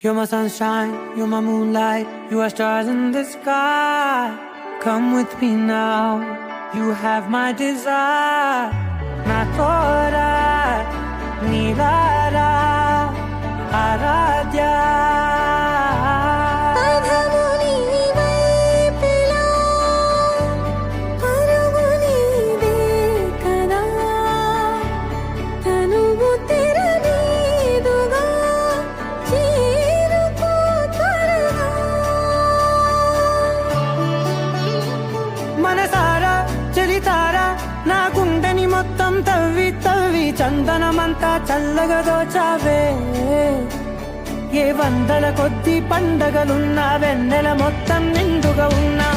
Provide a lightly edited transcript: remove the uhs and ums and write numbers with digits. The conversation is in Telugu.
You're my sunshine, you're my moonlight, you are stars in the sky. Come with me now, you have my desire. Na tora, nilara, aradya. మనసారా చలితారా నా గుండెని మొత్తం తవ్వి తవ్వి చందనమంతా చల్లగా దోచావే. ఏ వందల కొద్ది పండగలున్నా వెన్నెల మొత్తం నిండుగా ఉన్నా